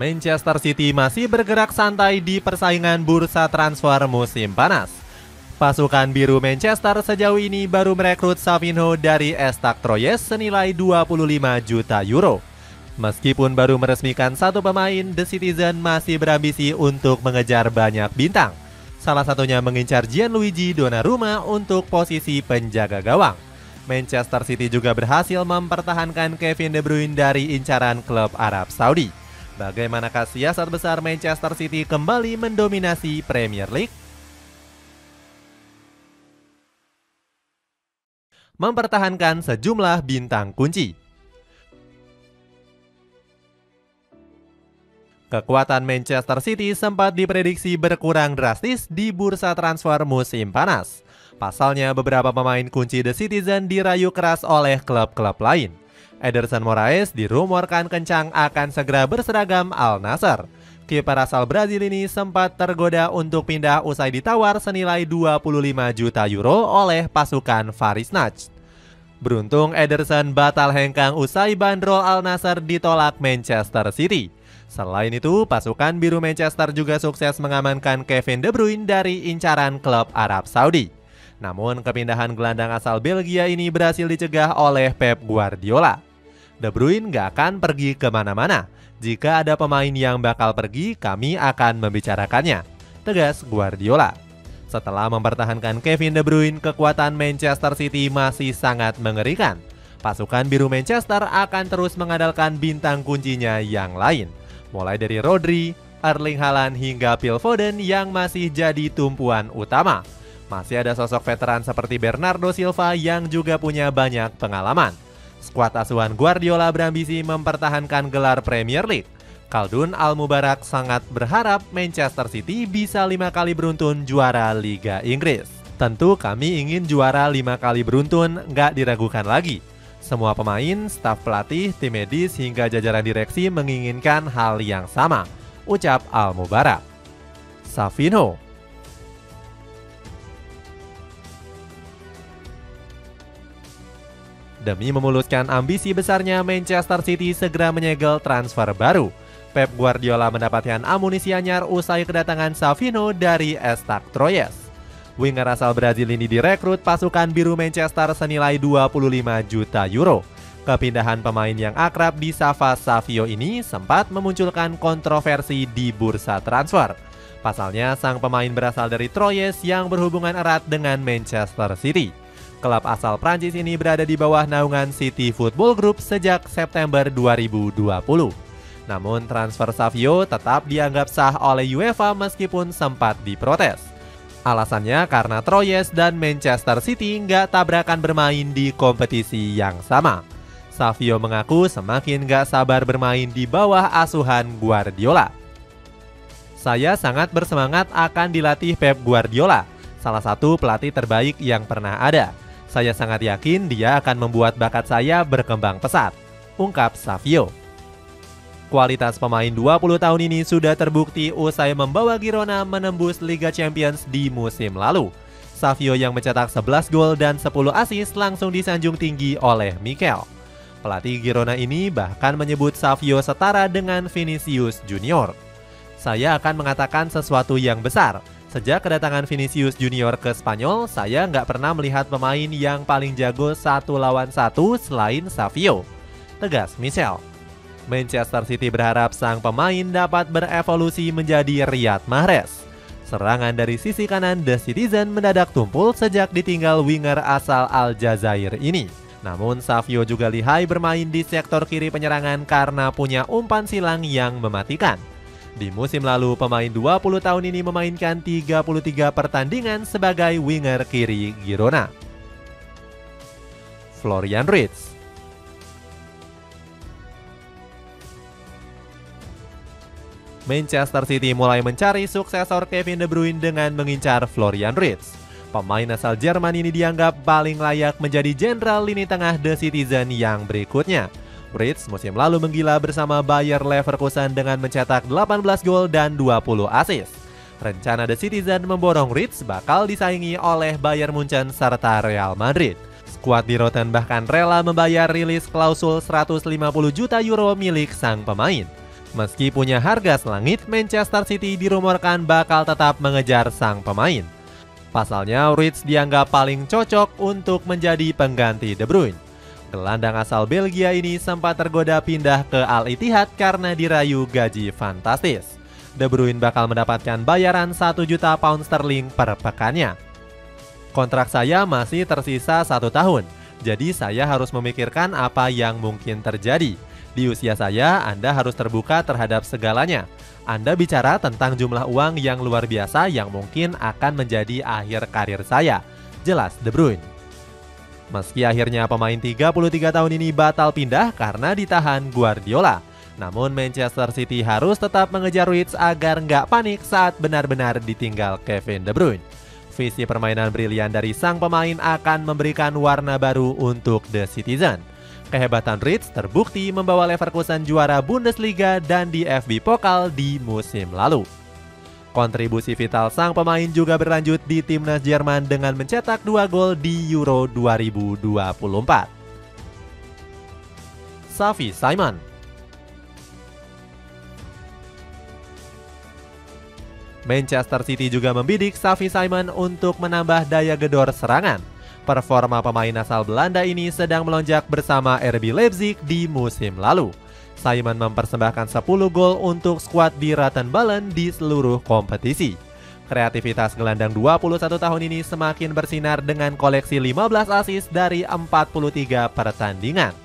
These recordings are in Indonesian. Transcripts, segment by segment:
Manchester City masih bergerak santai di persaingan bursa transfer musim panas. Pasukan biru Manchester sejauh ini baru merekrut Savinho dari Stack Troyes senilai 25 juta euro. Meskipun baru meresmikan satu pemain, The Citizen masih berambisi untuk mengejar banyak bintang. Salah satunya mengincar Gianluigi Donnarumma untuk posisi penjaga gawang. Manchester City juga berhasil mempertahankan Kevin De Bruyne dari incaran klub Arab Saudi. Bagaimanakah siasat besar Manchester City kembali mendominasi Premier League? Mempertahankan sejumlah bintang kunci. Kekuatan Manchester City sempat diprediksi berkurang drastis di bursa transfer musim panas. Pasalnya beberapa pemain kunci The Citizen dirayu keras oleh klub-klub lain. Ederson Moraes dirumorkan kencang akan segera berseragam Al Nassr. Kiper asal Brazil ini sempat tergoda untuk pindah usai ditawar senilai 25 juta euro oleh pasukan Varisnach. Beruntung Ederson batal hengkang usai bandrol Al Nassr ditolak Manchester City. Selain itu, pasukan biru Manchester juga sukses mengamankan Kevin De Bruyne dari incaran klub Arab Saudi. Namun kepindahan gelandang asal Belgia ini berhasil dicegah oleh Pep Guardiola. De Bruyne gak akan pergi kemana-mana. Jika ada pemain yang bakal pergi, kami akan membicarakannya, tegas Guardiola. Setelah mempertahankan Kevin De Bruyne, kekuatan Manchester City masih sangat mengerikan. Pasukan biru Manchester akan terus mengandalkan bintang kuncinya yang lain, mulai dari Rodri, Erling Haaland hingga Phil Foden yang masih jadi tumpuan utama. Masih ada sosok veteran seperti Bernardo Silva yang juga punya banyak pengalaman. Skuad asuhan Guardiola berambisi mempertahankan gelar Premier League. Khaldun Al-Mubarak sangat berharap Manchester City bisa 5 kali beruntun juara Liga Inggris. Tentu kami ingin juara 5 kali beruntun, nggak diragukan lagi. Semua pemain, staf pelatih, tim medis hingga jajaran direksi menginginkan hal yang sama, ucap Al-Mubarak. Savinho. Demi memuluskan ambisi besarnya, Manchester City segera menyegel transfer baru. Pep Guardiola mendapatkan amunisi anyar usai kedatangan Savinho dari Stack Troyes. Winger asal Brazil ini direkrut pasukan biru Manchester senilai 25 juta euro. Kepindahan pemain yang akrab disapa Savio ini sempat memunculkan kontroversi di bursa transfer. Pasalnya sang pemain berasal dari Troyes yang berhubungan erat dengan Manchester City. Klub asal Prancis ini berada di bawah naungan City Football Group sejak September 2020. Namun transfer Savio tetap dianggap sah oleh UEFA meskipun sempat diprotes. Alasannya karena Troyes dan Manchester City nggak tabrakan bermain di kompetisi yang sama. Savio mengaku semakin nggak sabar bermain di bawah asuhan Guardiola. Saya sangat bersemangat akan dilatih Pep Guardiola, salah satu pelatih terbaik yang pernah ada. Saya sangat yakin dia akan membuat bakat saya berkembang pesat, ungkap Savio. Kualitas pemain 20 tahun ini sudah terbukti usai membawa Girona menembus Liga Champions di musim lalu. Savio yang mencetak 11 gol dan 10 assist langsung disanjung tinggi oleh Mikel. Pelatih Girona ini bahkan menyebut Savio setara dengan Vinicius Junior. Saya akan mengatakan sesuatu yang besar. Sejak kedatangan Vinicius Junior ke Spanyol, saya nggak pernah melihat pemain yang paling jago 1 lawan 1 selain Savio, tegas Michel. Manchester City berharap sang pemain dapat berevolusi menjadi Riyad Mahrez. Serangan dari sisi kanan The Citizen mendadak tumpul sejak ditinggal winger asal Aljazair ini. Namun Savio juga lihai bermain di sektor kiri penyerangan karena punya umpan silang yang mematikan. Di musim lalu, pemain 20 tahun ini memainkan 33 pertandingan sebagai winger kiri Girona. Florian Wirtz. Manchester City mulai mencari suksesor Kevin De Bruyne dengan mengincar Florian Wirtz. Pemain asal Jerman ini dianggap paling layak menjadi jenderal lini tengah The Citizen yang berikutnya. Wirtz musim lalu menggila bersama Bayer Leverkusen dengan mencetak 18 gol dan 20 assist. Rencana The Citizen memborong Wirtz bakal disaingi oleh Bayern Munchen serta Real Madrid. Skuad di Rotten bahkan rela membayar rilis klausul 150 juta euro milik sang pemain. Meski punya harga selangit, Manchester City dirumorkan bakal tetap mengejar sang pemain. Pasalnya, Ruiz dianggap paling cocok untuk menjadi pengganti De Bruyne. Gelandang asal Belgia ini sempat tergoda pindah ke Al Ittihad karena dirayu gaji fantastis. De Bruyne bakal mendapatkan bayaran 1 juta pound sterling per pekannya. Kontrak saya masih tersisa 1 tahun, jadi saya harus memikirkan apa yang mungkin terjadi. Di usia saya, Anda harus terbuka terhadap segalanya. Anda bicara tentang jumlah uang yang luar biasa yang mungkin akan menjadi akhir karir saya, jelas De Bruyne. Meski akhirnya pemain 33 tahun ini batal pindah karena ditahan Guardiola, namun Manchester City harus tetap mengejar Ruiz agar nggak panik saat benar-benar ditinggal Kevin De Bruyne. Visi permainan brilian dari sang pemain akan memberikan warna baru untuk The Citizen. Kehebatan Ruiz terbukti membawa Leverkusen juara Bundesliga dan di FB Pokal di musim lalu. Kontribusi vital sang pemain juga berlanjut di timnas Jerman dengan mencetak 2 gol di Euro 2024. Xavi Simons. Manchester City juga membidik Xavi Simons untuk menambah daya gedor serangan. Performa pemain asal Belanda ini sedang melonjak bersama RB Leipzig di musim lalu. Simons mempersembahkan 10 gol untuk skuad di Rattenballen di seluruh kompetisi. Kreativitas gelandang 21 tahun ini semakin bersinar dengan koleksi 15 assist dari 43 pertandingan.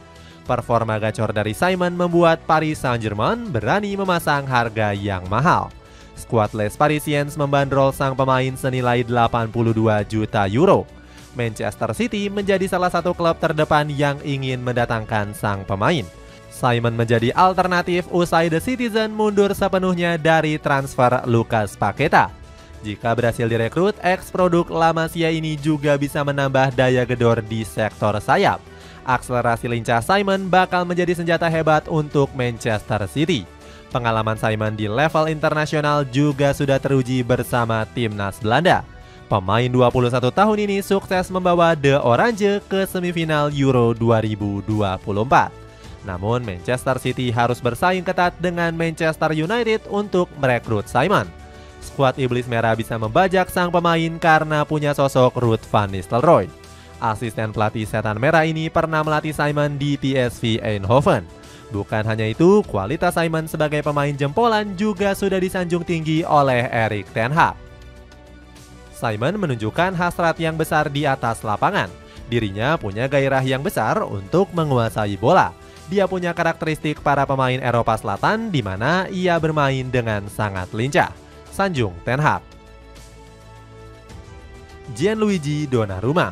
Performa gacor dari Simons membuat Paris Saint-Germain berani memasang harga yang mahal. Skuad Les Parisiens membandrol sang pemain senilai 82 juta euro. Manchester City menjadi salah satu klub terdepan yang ingin mendatangkan sang pemain. Simons menjadi alternatif usai The Citizen mundur sepenuhnya dari transfer Lucas Paqueta. Jika berhasil direkrut, ex-produk La Masia ini juga bisa menambah daya gedor di sektor sayap. Akselerasi lincah Simons bakal menjadi senjata hebat untuk Manchester City. Pengalaman Simons di level internasional juga sudah teruji bersama timnas Belanda. Pemain 21 tahun ini sukses membawa The Orange ke semifinal Euro 2024. Namun Manchester City harus bersaing ketat dengan Manchester United untuk merekrut Simons. Skuad Iblis Merah bisa membajak sang pemain karena punya sosok Ruud van Nistelrooy. Asisten pelatih Setan Merah ini pernah melatih Simons di PSV Eindhoven. Bukan hanya itu, kualitas Simons sebagai pemain jempolan juga sudah disanjung tinggi oleh Erik ten Hag. Simons menunjukkan hasrat yang besar di atas lapangan. Dirinya punya gairah yang besar untuk menguasai bola. Dia punya karakteristik para pemain Eropa Selatan di mana ia bermain dengan sangat lincah. Sanjung ten Hag. Gianluigi Donnarumma.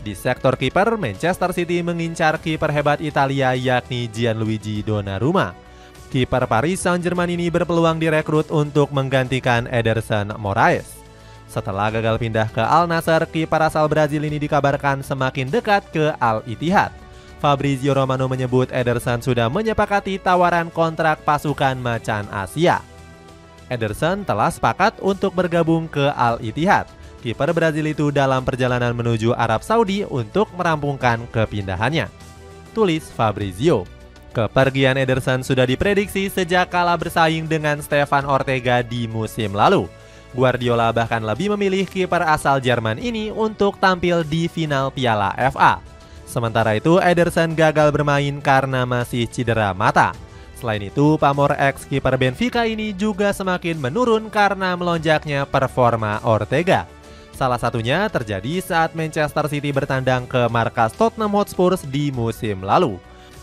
Di sektor kiper, Manchester City mengincar kiper hebat Italia yakni Gianluigi Donnarumma. Kiper Paris Saint-Germain ini berpeluang direkrut untuk menggantikan Ederson Moraes. Setelah gagal pindah ke Al Nassr, kiper asal Brazil ini dikabarkan semakin dekat ke Al Ittihad. Fabrizio Romano menyebut Ederson sudah menyepakati tawaran kontrak pasukan macan Asia. Ederson telah sepakat untuk bergabung ke Al Ittihad. Kiper Brazil itu dalam perjalanan menuju Arab Saudi untuk merampungkan kepindahannya, tulis Fabrizio. Kepergian Ederson sudah diprediksi sejak kalah bersaing dengan Stefan Ortega di musim lalu. Guardiola bahkan lebih memilih kiper asal Jerman ini untuk tampil di final Piala FA. Sementara itu, Ederson gagal bermain karena masih cedera mata. Selain itu, pamor ex-kiper Benfica ini juga semakin menurun karena melonjaknya performa Ortega. Salah satunya terjadi saat Manchester City bertandang ke markas Tottenham Hotspur di musim lalu.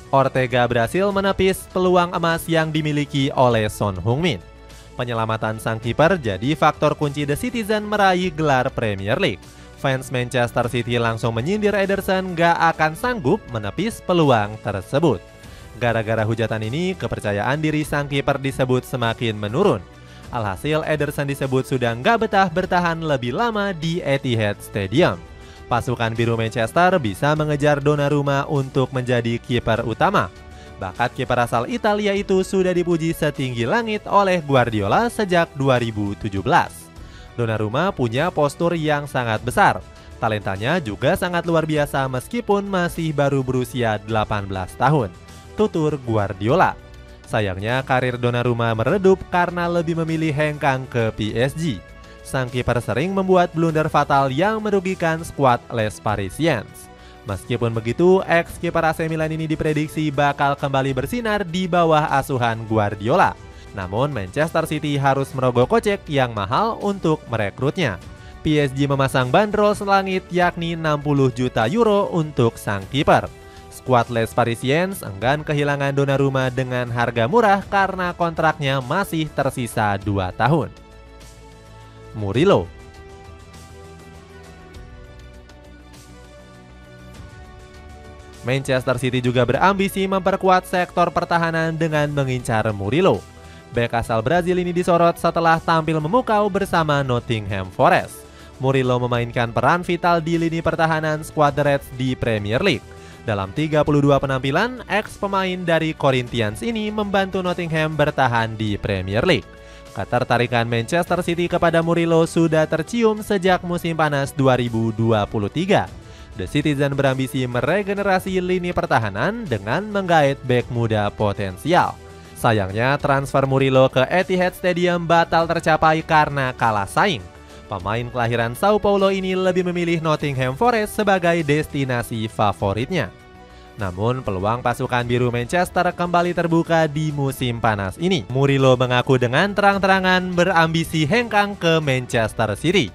Ortega berhasil menepis peluang emas yang dimiliki oleh Son Heung-min. Penyelamatan sang kiper jadi faktor kunci The Citizen meraih gelar Premier League. Fans Manchester City langsung menyindir Ederson gak akan sanggup menepis peluang tersebut. Gara-gara hujatan ini, kepercayaan diri sang kiper disebut semakin menurun. Alhasil, Ederson disebut sudah gak betah bertahan lebih lama di Etihad Stadium. Pasukan biru Manchester bisa mengejar Donnarumma untuk menjadi kiper utama. Bakat kiper asal Italia itu sudah dipuji setinggi langit oleh Guardiola sejak 2017. Donnarumma punya postur yang sangat besar. Talentanya juga sangat luar biasa meskipun masih baru berusia 18 tahun, tutur Guardiola. Sayangnya karir Donnarumma meredup karena lebih memilih hengkang ke PSG. Sang kiper sering membuat blunder fatal yang merugikan skuad Les Parisiens. Meskipun begitu, ex-kiper AC Milan ini diprediksi bakal kembali bersinar di bawah asuhan Guardiola. Namun Manchester City harus merogoh kocek yang mahal untuk merekrutnya. PSG memasang bandrol selangit yakni 60 juta euro untuk sang kiper. Skuad Les Parisiens enggan kehilangan Donnarumma dengan harga murah karena kontraknya masih tersisa 2 tahun. Murillo. Manchester City juga berambisi memperkuat sektor pertahanan dengan mengincar Murillo. Bek asal Brazil ini disorot setelah tampil memukau bersama Nottingham Forest. Murillo memainkan peran vital di lini pertahanan skuad The Reds di Premier League. Dalam 32 penampilan, ex pemain dari Corinthians ini membantu Nottingham bertahan di Premier League. Ketertarikan Manchester City kepada Murillo sudah tercium sejak musim panas 2023. The Citizen berambisi meregenerasi lini pertahanan dengan menggait bek muda potensial. Sayangnya transfer Murillo ke Etihad Stadium batal tercapai karena kalah saing. Pemain kelahiran Sao Paulo ini lebih memilih Nottingham Forest sebagai destinasi favoritnya. Namun peluang pasukan biru Manchester kembali terbuka di musim panas ini. Murillo mengaku dengan terang-terangan berambisi hengkang ke Manchester City.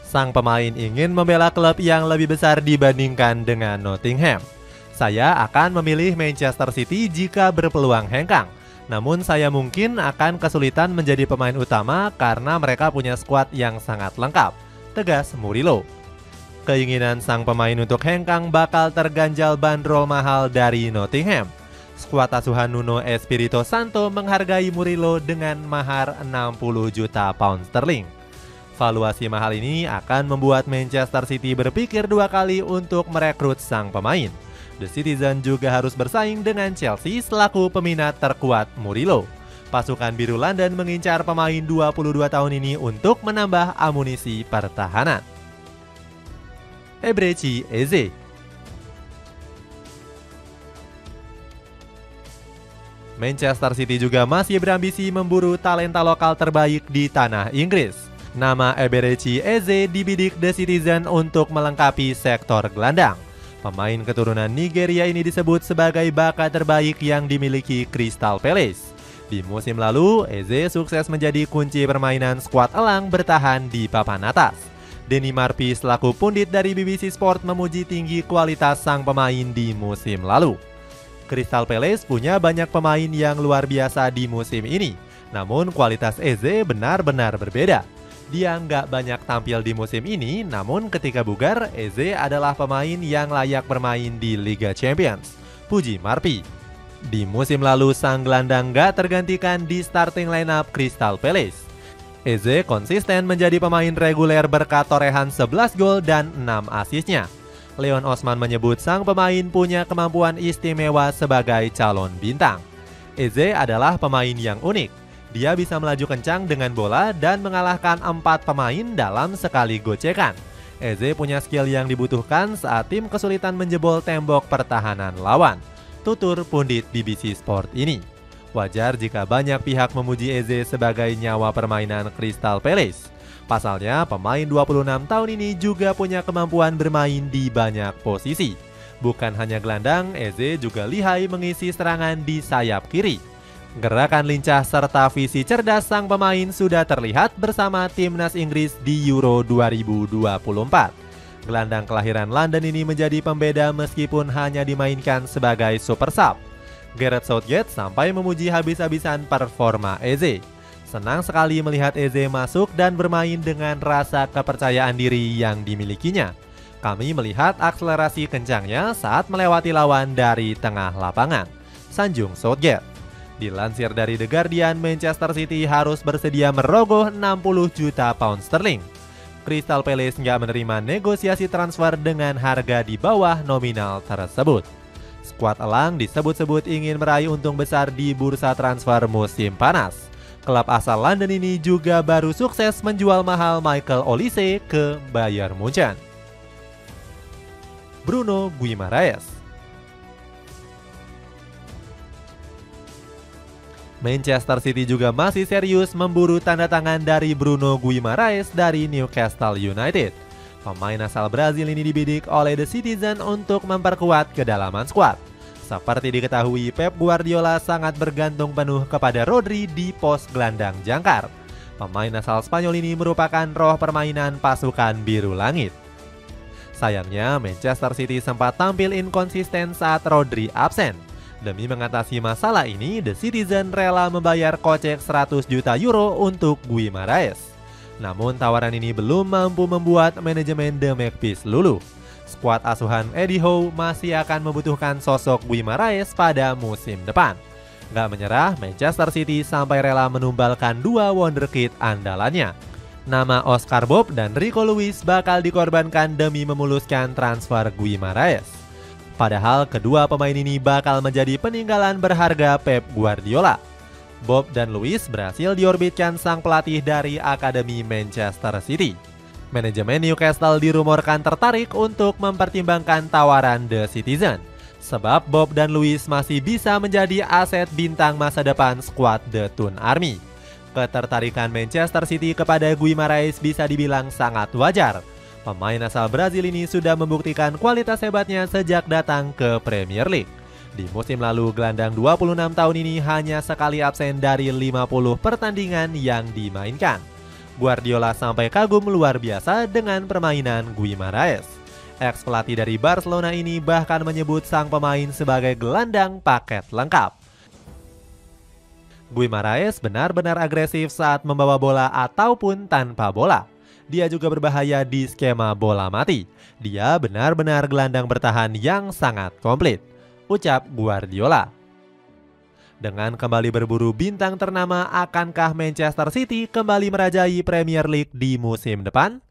Sang pemain ingin membela klub yang lebih besar dibandingkan dengan Nottingham. Saya akan memilih Manchester City jika berpeluang hengkang. Namun saya mungkin akan kesulitan menjadi pemain utama karena mereka punya skuad yang sangat lengkap, tegas Murillo. Keinginan sang pemain untuk hengkang bakal terganjal bandrol mahal dari Nottingham. Skuad asuhan Nuno Espirito Santo menghargai Murillo dengan mahar 60 juta pound sterling. Valuasi mahal ini akan membuat Manchester City berpikir 2 kali untuk merekrut sang pemain. The Citizen juga harus bersaing dengan Chelsea selaku peminat terkuat Murillo. Pasukan biru London mengincar pemain 22 tahun ini untuk menambah amunisi pertahanan. Eberechi Eze. Manchester City juga masih berambisi memburu talenta lokal terbaik di tanah Inggris. Nama Eberechi Eze dibidik The Citizen untuk melengkapi sektor gelandang. Pemain keturunan Nigeria ini disebut sebagai bakat terbaik yang dimiliki Crystal Palace. Di musim lalu, Eze sukses menjadi kunci permainan skuad elang bertahan di papan atas. Denny Marpi selaku pundit dari BBC Sport memuji tinggi kualitas sang pemain di musim lalu. Crystal Palace punya banyak pemain yang luar biasa di musim ini, namun kualitas Eze benar-benar berbeda. Dia nggak banyak tampil di musim ini, namun ketika bugar, Eze adalah pemain yang layak bermain di Liga Champions, puji Marpi. Di musim lalu, sang gelandang nggak tergantikan di starting lineup Crystal Palace. Eze konsisten menjadi pemain reguler berkat torehan 11 gol dan 6 asisnya. Leon Osman menyebut sang pemain punya kemampuan istimewa sebagai calon bintang. Eze adalah pemain yang unik. Dia bisa melaju kencang dengan bola dan mengalahkan 4 pemain dalam sekali gocekan. Eze punya skill yang dibutuhkan saat tim kesulitan menjebol tembok pertahanan lawan, tutur pundit BBC Sport ini. Wajar jika banyak pihak memuji Eze sebagai nyawa permainan Crystal Palace. Pasalnya, pemain 26 tahun ini juga punya kemampuan bermain di banyak posisi. Bukan hanya gelandang, Eze juga lihai mengisi serangan di sayap kiri. Gerakan lincah serta visi cerdas sang pemain sudah terlihat bersama timnas Inggris di Euro 2024. Gelandang kelahiran London ini menjadi pembeda meskipun hanya dimainkan sebagai super sub. Gareth Southgate sampai memuji habis-habisan performa Eze. Senang sekali melihat Eze masuk dan bermain dengan rasa kepercayaan diri yang dimilikinya. Kami melihat akselerasi kencangnya saat melewati lawan dari tengah lapangan, sanjung Southgate. Dilansir dari The Guardian, Manchester City harus bersedia merogoh 60 juta pound sterling. Crystal Palace nggak menerima negosiasi transfer dengan harga di bawah nominal tersebut. Skuad elang disebut-sebut ingin meraih untung besar di bursa transfer musim panas. Klub asal London ini juga baru sukses menjual mahal Michael Olise ke Bayern Munchen. Bruno Guimaraes. Manchester City juga masih serius memburu tanda tangan dari Bruno Guimaraes dari Newcastle United. Pemain asal Brazil ini dibidik oleh The Citizen untuk memperkuat kedalaman skuad. Seperti diketahui, Pep Guardiola sangat bergantung penuh kepada Rodri di pos gelandang jangkar. Pemain asal Spanyol ini merupakan roh permainan pasukan biru langit. Sayangnya, Manchester City sempat tampil inkonsisten saat Rodri absen. Demi mengatasi masalah ini, The Citizen rela membayar kocek 100 juta euro untuk Guimaraes. Namun tawaran ini belum mampu membuat manajemen The Magpies luluh. Skuad asuhan Eddie Howe masih akan membutuhkan sosok Guimaraes pada musim depan. Gak menyerah, Manchester City sampai rela menumbalkan dua wonderkid andalannya. Nama Oscar Bob dan Rico Lewis bakal dikorbankan demi memuluskan transfer Guimaraes. Padahal kedua pemain ini bakal menjadi peninggalan berharga Pep Guardiola. Bob dan Lewis berhasil diorbitkan sang pelatih dari Akademi Manchester City. Manajemen Newcastle dirumorkan tertarik untuk mempertimbangkan tawaran The Citizen, sebab Bob dan Lewis masih bisa menjadi aset bintang masa depan skuad The Toon Army. Ketertarikan Manchester City kepada Guimaraes bisa dibilang sangat wajar. Pemain asal Brazil ini sudah membuktikan kualitas hebatnya sejak datang ke Premier League. Di musim lalu, gelandang 26 tahun ini hanya sekali absen dari 50 pertandingan yang dimainkan. Guardiola sampai kagum luar biasa dengan permainan Guimaraes. Ex-pelatih dari Barcelona ini bahkan menyebut sang pemain sebagai gelandang paket lengkap. Guimaraes benar-benar agresif saat membawa bola ataupun tanpa bola. Dia juga berbahaya di skema bola mati. Dia benar-benar gelandang bertahan yang sangat komplit, ucap Guardiola. Dengan kembali berburu bintang ternama, akankah Manchester City kembali merajai Premier League di musim depan?